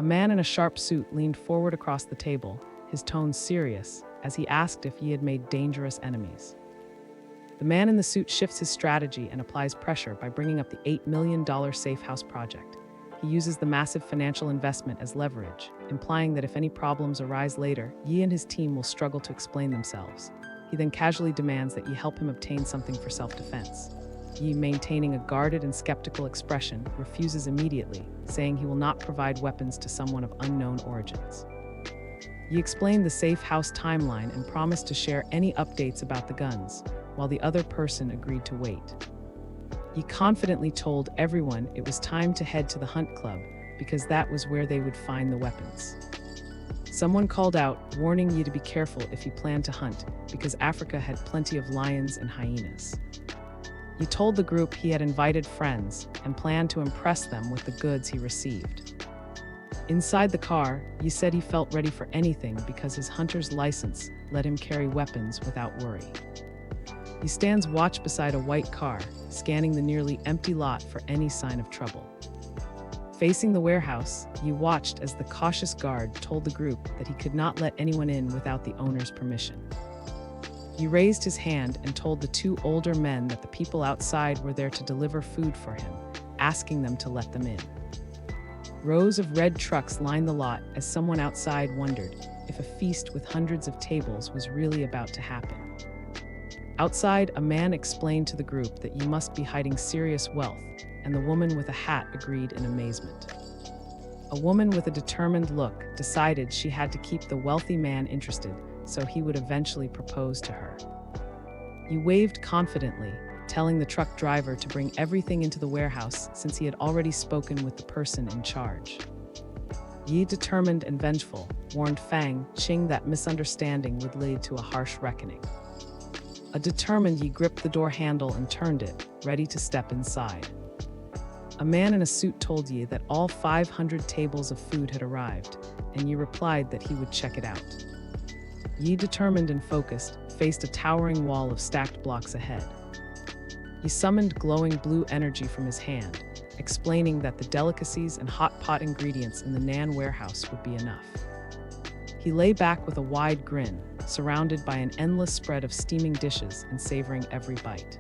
A man in a sharp suit leaned forward across the table, his tone serious, as he asked if Yi had made dangerous enemies. The man in the suit shifts his strategy and applies pressure by bringing up the $8 million safe house project. He uses the massive financial investment as leverage, implying that if any problems arise later, Yi and his team will struggle to explain themselves. He then casually demands that Yi help him obtain something for self-defense. Yi, maintaining a guarded and skeptical expression, refuses immediately, saying he will not provide weapons to someone of unknown origins. Yi explained the safe house timeline and promised to share any updates about the guns, while the other person agreed to wait. Yi confidently told everyone it was time to head to the hunt club because that was where they would find the weapons. Someone called out, warning Yi to be careful if he planned to hunt because Africa had plenty of lions and hyenas. He told the group he had invited friends and planned to impress them with the goods he received. Inside the car, Yi said he felt ready for anything because his hunter's license let him carry weapons without worry. He stands watch beside a white car, scanning the nearly empty lot for any sign of trouble. Facing the warehouse, Yi watched as the cautious guard told the group that he could not let anyone in without the owner's permission. He raised his hand and told the two older men that the people outside were there to deliver food for him, asking them to let them in. Rows of red trucks lined the lot as someone outside wondered if a feast with hundreds of tables was really about to happen. Outside, a man explained to the group that Yi must be hiding serious wealth, and the woman with a hat agreed in amazement. A woman with a determined look decided she had to keep the wealthy man interested, so he would eventually propose to her. He waved confidently, telling the truck driver to bring everything into the warehouse since he had already spoken with the person in charge. Yi, determined and vengeful, warned Fang Qing that misunderstanding would lead to a harsh reckoning. A determined Yi gripped the door handle and turned it, ready to step inside. A man in a suit told Yi that all 500 tables of food had arrived, and Yi replied that he would check it out. Yi, determined and focused, faced a towering wall of stacked blocks ahead. He summoned glowing blue energy from his hand, explaining that the delicacies and hot pot ingredients in the Nan warehouse would be enough. He lay back with a wide grin, surrounded by an endless spread of steaming dishes and savoring every bite.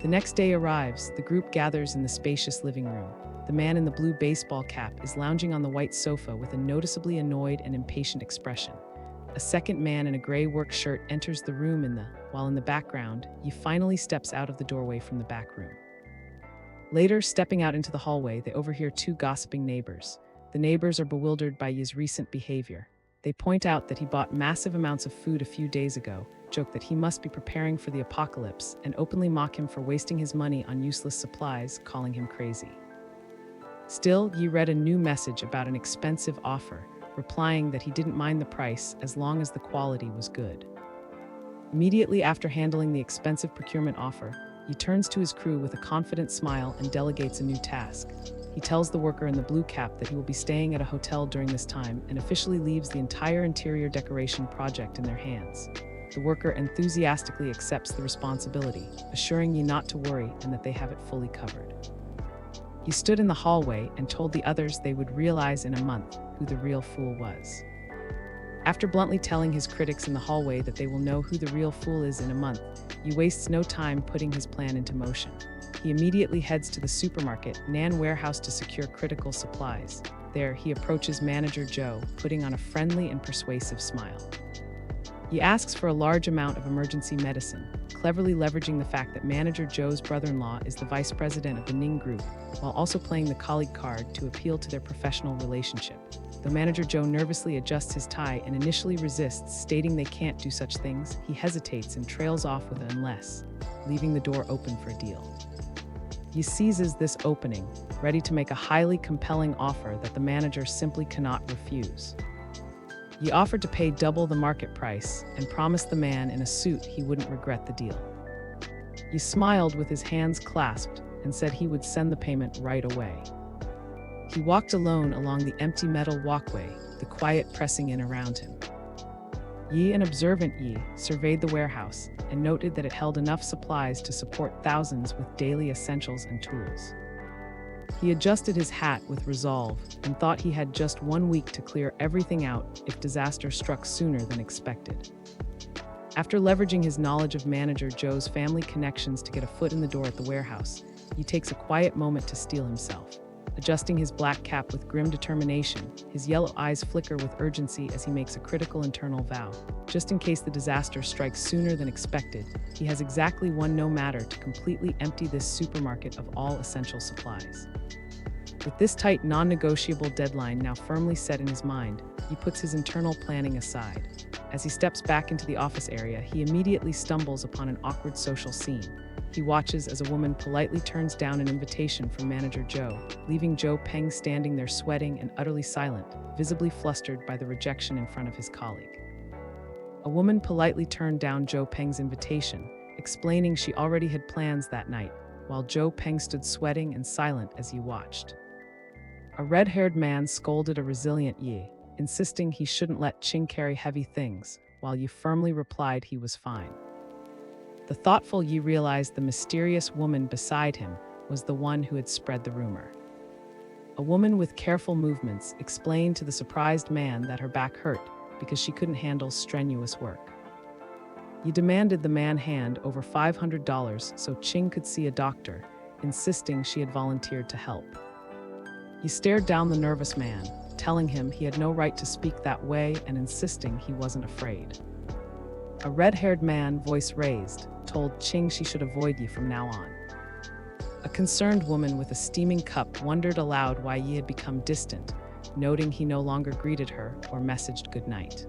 The next day arrives, the group gathers in the spacious living room. The man in the blue baseball cap is lounging on the white sofa with a noticeably annoyed and impatient expression. A second man in a gray work shirt enters the room while in the background, Yi finally steps out of the doorway from the back room. Later, stepping out into the hallway, they overhear two gossiping neighbors. The neighbors are bewildered by Yi's recent behavior. They point out that he bought massive amounts of food a few days ago, joke that he must be preparing for the apocalypse, and openly mock him for wasting his money on useless supplies, calling him crazy. Still, Yi read a new message about an expensive offer, replying that he didn't mind the price as long as the quality was good. Immediately after handling the expensive procurement offer, he turns to his crew with a confident smile and delegates a new task. He tells the worker in the blue cap that he will be staying at a hotel during this time and officially leaves the entire interior decoration project in their hands. The worker enthusiastically accepts the responsibility, assuring Yi not to worry and that they have it fully covered. He stood in the hallway and told the others they would realize in a month who the real fool was. After bluntly telling his critics in the hallway that they will know who the real fool is in a month, Yi wastes no time putting his plan into motion. He immediately heads to the supermarket, Nan warehouse, to secure critical supplies. There, he approaches manager Joe, putting on a friendly and persuasive smile. He asks for a large amount of emergency medicine, cleverly leveraging the fact that manager Joe's brother-in-law is the vice president of the Ning Group, while also playing the colleague card to appeal to their professional relationship. Though manager Joe nervously adjusts his tie and initially resists, stating they can't do such things, he hesitates and trails off with an unless, leaving the door open for a deal. He seizes this opening, ready to make a highly compelling offer that the manager simply cannot refuse. He offered to pay double the market price and promised the man in a suit he wouldn't regret the deal. He smiled with his hands clasped and said he would send the payment right away. He walked alone along the empty metal walkway, the quiet pressing in around him. Yi, an observant Yi, surveyed the warehouse and noted that it held enough supplies to support thousands with daily essentials and tools. He adjusted his hat with resolve and thought he had just 1 week to clear everything out if disaster struck sooner than expected. After leveraging his knowledge of manager Joe's family connections to get a foot in the door at the warehouse, he takes a quiet moment to steel himself. Adjusting his black cap with grim determination, his yellow eyes flicker with urgency as he makes a critical internal vow. Just in case the disaster strikes sooner than expected, he has exactly one no matter to completely empty this supermarket of all essential supplies. With this tight, non-negotiable deadline now firmly set in his mind, he puts his internal planning aside. As he steps back into the office area, he immediately stumbles upon an awkward social scene. He watches as a woman politely turns down an invitation from manager Joe, leaving Joe Peng standing there sweating and utterly silent, visibly flustered by the rejection in front of his colleague. A woman politely turned down Joe Peng's invitation, explaining she already had plans that night, while Joe Peng stood sweating and silent as he watched. A red-haired man scolded a resilient Yi, insisting he shouldn't let Ching carry heavy things, while Yi firmly replied he was fine. The thoughtful Yi realized the mysterious woman beside him was the one who had spread the rumor. A woman with careful movements explained to the surprised man that her back hurt because she couldn't handle strenuous work. Yi demanded the man hand over $500 so Ching could see a doctor, insisting she had volunteered to help. He stared down the nervous man, telling him he had no right to speak that way and insisting he wasn't afraid. A red-haired man, voice raised, told Ching she should avoid Yi from now on. A concerned woman with a steaming cup wondered aloud why Yi had become distant, noting he no longer greeted her or messaged goodnight.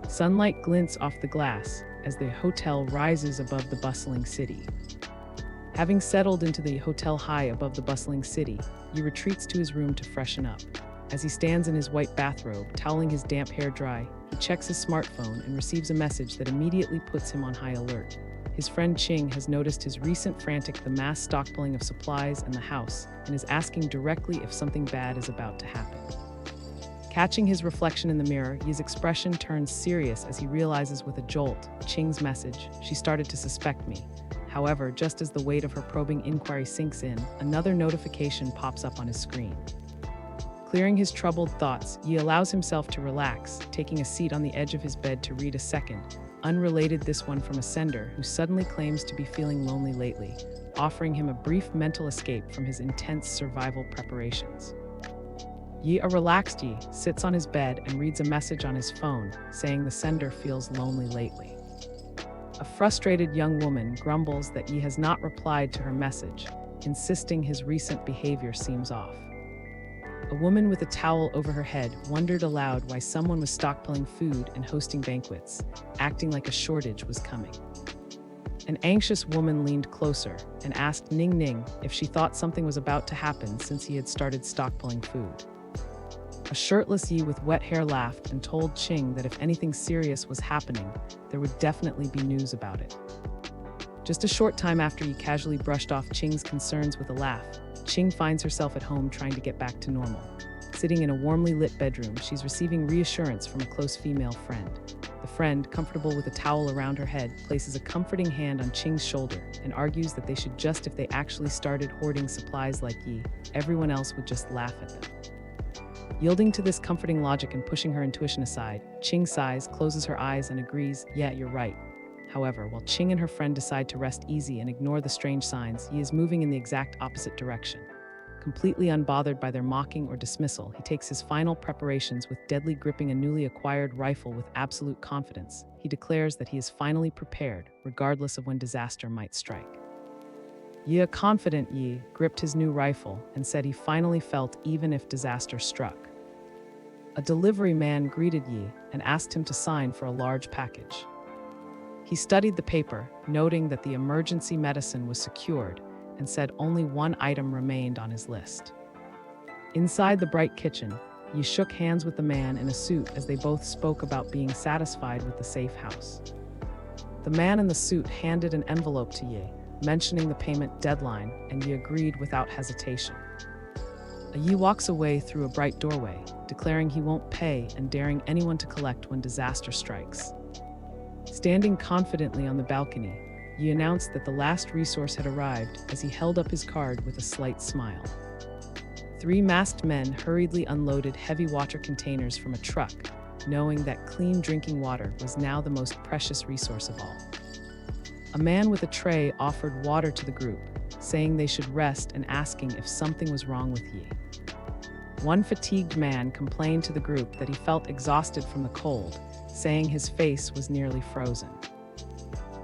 Sunlight glints off the glass as the hotel rises above the bustling city. Having settled into the hotel high above the bustling city, Yi retreats to his room to freshen up. As he stands in his white bathrobe, toweling his damp hair dry, he checks his smartphone and receives a message that immediately puts him on high alert. His friend Ching has noticed his recent frantic the mass stockpiling of supplies in the house and is asking directly if something bad is about to happen. Catching his reflection in the mirror, Yi's expression turns serious as he realizes with a jolt Ching's message, "She started to suspect me." However, just as the weight of her probing inquiry sinks in, another notification pops up on his screen. Clearing his troubled thoughts, Yi allows himself to relax, taking a seat on the edge of his bed to read a second, unrelated this one from a sender who suddenly claims to be feeling lonely lately, offering him a brief mental escape from his intense survival preparations. Yi, a relaxed Yi, sits on his bed and reads a message on his phone, saying the sender feels lonely lately. A frustrated young woman grumbles that Yi has not replied to her message, insisting his recent behavior seems off. A woman with a towel over her head wondered aloud why someone was stockpiling food and hosting banquets, acting like a shortage was coming. An anxious woman leaned closer and asked Ning Ning if she thought something was about to happen since he had started stockpiling food. A shirtless Yi with wet hair laughed and told Ching that if anything serious was happening, there would definitely be news about it. Just a short time after Yi casually brushed off Ching's concerns with a laugh, Ching finds herself at home trying to get back to normal. Sitting in a warmly lit bedroom, she's receiving reassurance from a close female friend. The friend, comfortable with a towel around her head, places a comforting hand on Ching's shoulder and argues that they should just if they actually started hoarding supplies like Yi, everyone else would just laugh at them. Yielding to this comforting logic and pushing her intuition aside, Ching sighs, closes her eyes, and agrees, "Yeah, you're right." However, while Ching and her friend decide to rest easy and ignore the strange signs, Yi is moving in the exact opposite direction. Completely unbothered by their mocking or dismissal, he takes his final preparations with deadly gripping a newly acquired rifle with absolute confidence. He declares that he is finally prepared, regardless of when disaster might strike. Yi, a confident Yi, gripped his new rifle and said he finally felt even if disaster struck. A delivery man greeted Yi and asked him to sign for a large package. He studied the paper, noting that the emergency medicine was secured, and said only one item remained on his list. Inside the bright kitchen, Yi shook hands with the man in a suit as they both spoke about being satisfied with the safe house. The man in the suit handed an envelope to Yi, mentioning the payment deadline, and Yi agreed without hesitation. Yi walks away through a bright doorway, declaring he won't pay and daring anyone to collect when disaster strikes. Standing confidently on the balcony, Yi announced that the last resource had arrived as he held up his card with a slight smile. Three masked men hurriedly unloaded heavy water containers from a truck, knowing that clean drinking water was now the most precious resource of all. A man with a tray offered water to the group, saying they should rest and asking if something was wrong with Yi. One fatigued man complained to the group that he felt exhausted from the cold, saying his face was nearly frozen.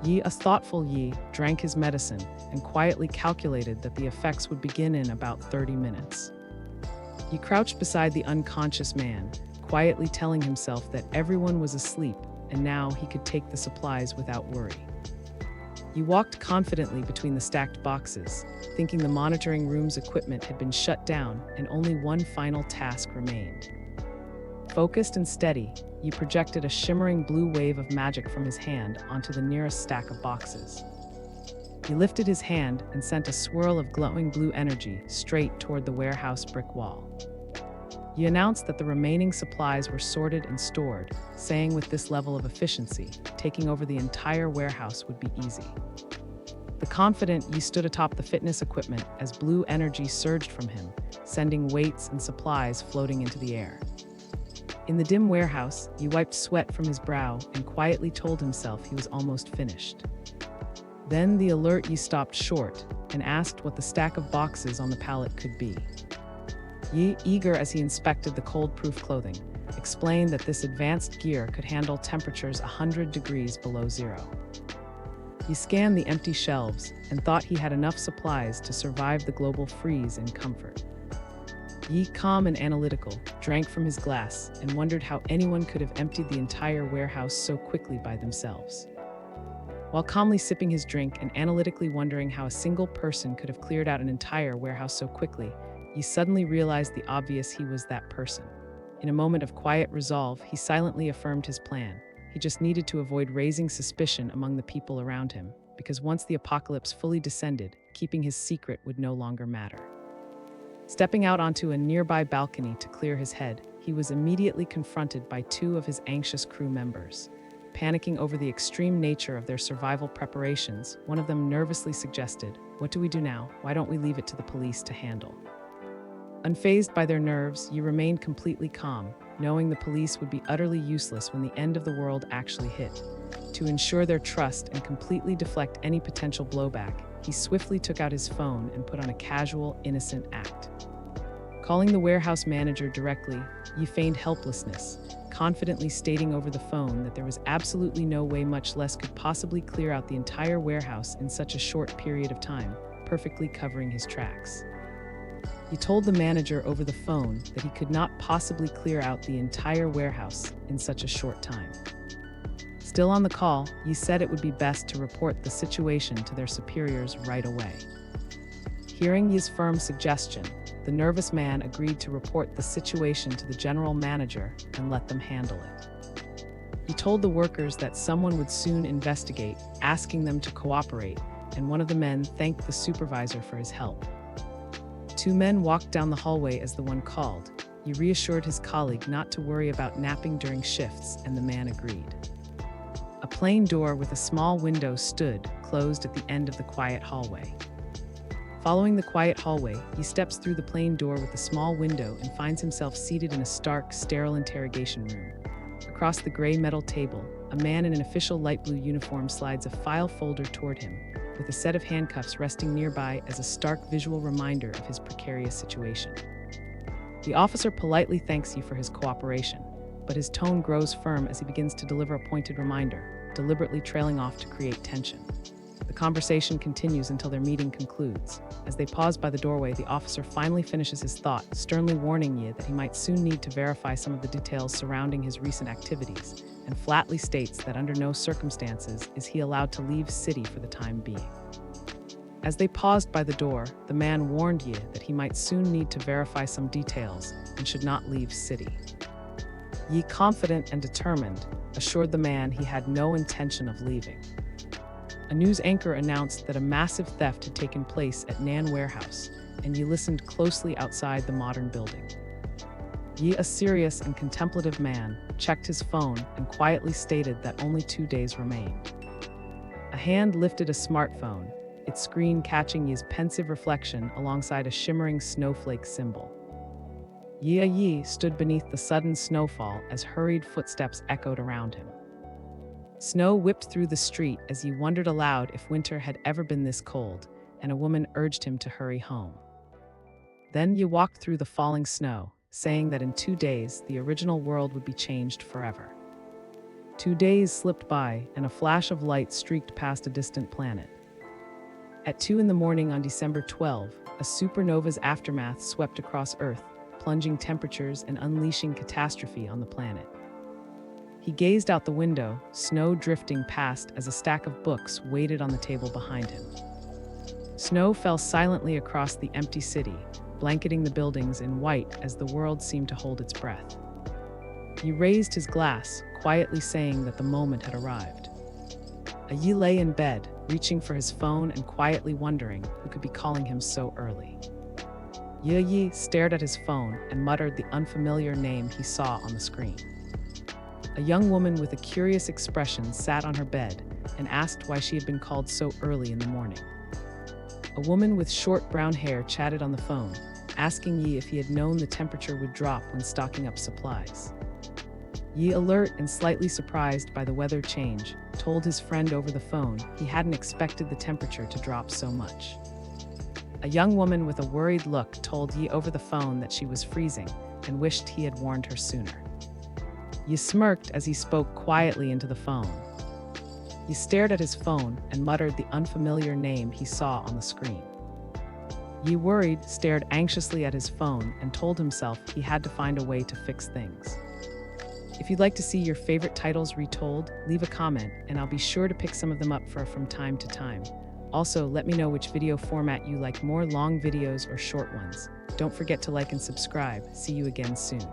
A thoughtful Yi, drank his medicine and quietly calculated that the effects would begin in about 30 minutes. He crouched beside the unconscious man, quietly telling himself that everyone was asleep and now he could take the supplies without worry. He walked confidently between the stacked boxes, thinking the monitoring room's equipment had been shut down and only one final task remained. Focused and steady, he projected a shimmering blue wave of magic from his hand onto the nearest stack of boxes. He lifted his hand and sent a swirl of glowing blue energy straight toward the warehouse brick wall. He announced that the remaining supplies were sorted and stored, saying with this level of efficiency, taking over the entire warehouse would be easy. The confident Yi stood atop the fitness equipment as blue energy surged from him, sending weights and supplies floating into the air. In the dim warehouse, he wiped sweat from his brow and quietly told himself he was almost finished. Then the alert Yi stopped short and asked what the stack of boxes on the pallet could be. Yi, eager as he inspected the cold-proof clothing, explained that this advanced gear could handle temperatures 100 degrees below zero. He scanned the empty shelves and thought he had enough supplies to survive the global freeze in comfort. Yi, calm and analytical, drank from his glass and wondered how anyone could have emptied the entire warehouse so quickly by themselves. While calmly sipping his drink and analytically wondering how a single person could have cleared out an entire warehouse so quickly, he suddenly realized the obvious: he was that person. In a moment of quiet resolve, he silently affirmed his plan. He just needed to avoid raising suspicion among the people around him, because once the apocalypse fully descended, keeping his secret would no longer matter. Stepping out onto a nearby balcony to clear his head, he was immediately confronted by two of his anxious crew members. Panicking over the extreme nature of their survival preparations, one of them nervously suggested, "What do we do now? Why don't we leave it to the police to handle?" Unfazed by their nerves, Yi remained completely calm, knowing the police would be utterly useless when the end of the world actually hit. To ensure their trust and completely deflect any potential blowback, he swiftly took out his phone and put on a casual, innocent act. Calling the warehouse manager directly, Yi feigned helplessness, confidently stating over the phone that there was absolutely no way, much less could possibly clear out the entire warehouse in such a short period of time, perfectly covering his tracks. He told the manager over the phone that he could not possibly clear out the entire warehouse in such a short time. Still on the call, Yi said it would be best to report the situation to their superiors right away. Hearing Yi's firm suggestion, the nervous man agreed to report the situation to the general manager and let them handle it. He told the workers that someone would soon investigate, asking them to cooperate, and one of the men thanked the supervisor for his help. Two men walked down the hallway as the one called. He reassured his colleague not to worry about napping during shifts, and the man agreed. A plain door with a small window stood, closed at the end of the quiet hallway. Following the quiet hallway, he steps through the plain door with a small window and finds himself seated in a stark, sterile interrogation room. Across the gray metal table, a man in an official light blue uniform slides a file folder toward him, with a set of handcuffs resting nearby as a stark visual reminder of his precarious situation. The officer politely thanks you for his cooperation, but his tone grows firm as he begins to deliver a pointed reminder, deliberately trailing off to create tension. The conversation continues until their meeting concludes. As they pause by the doorway, the officer finally finishes his thought, sternly warning Yi that he might soon need to verify some of the details surrounding his recent activities, and flatly states that under no circumstances is he allowed to leave city for the time being. As they paused by the door, the man warned Yi that he might soon need to verify some details and should not leave city. Yi, confident and determined, assured the man he had no intention of leaving. A news anchor announced that a massive theft had taken place at Nan Warehouse, and Yi listened closely outside the modern building. Yi, a serious and contemplative man, checked his phone and quietly stated that only 2 days remained. A hand lifted a smartphone, its screen catching Yi's pensive reflection alongside a shimmering snowflake symbol. Yi stood beneath the sudden snowfall as hurried footsteps echoed around him. Snow whipped through the street as he wondered aloud if winter had ever been this cold, and a woman urged him to hurry home. Then Yi walked through the falling snow, saying that in 2 days the original world would be changed forever. 2 days slipped by, and a flash of light streaked past a distant planet. At 2 in the morning on December 12, a supernova's aftermath swept across Earth, plunging temperatures and unleashing catastrophe on the planet. He gazed out the window, snow drifting past as a stack of books waited on the table behind him. Snow fell silently across the empty city, blanketing the buildings in white as the world seemed to hold its breath. He raised his glass, quietly saying that the moment had arrived. Yi lay in bed, reaching for his phone and quietly wondering who could be calling him so early. Yi stared at his phone and muttered the unfamiliar name he saw on the screen. A young woman with a curious expression sat on her bed and asked why she had been called so early in the morning. A woman with short brown hair chatted on the phone, asking Yi if he had known the temperature would drop when stocking up supplies. Yi, alert and slightly surprised by the weather change, told his friend over the phone he hadn't expected the temperature to drop so much. A young woman with a worried look told Yi over the phone that she was freezing and wished he had warned her sooner. Yi smirked as he spoke quietly into the phone. He stared at his phone and muttered the unfamiliar name he saw on the screen. Yi, worried, stared anxiously at his phone and told himself he had to find a way to fix things. If you'd like to see your favorite titles retold, leave a comment and I'll be sure to pick some of them up from time to time. Also, let me know which video format you like more, long videos or short ones. Don't forget to like and subscribe. See you again soon.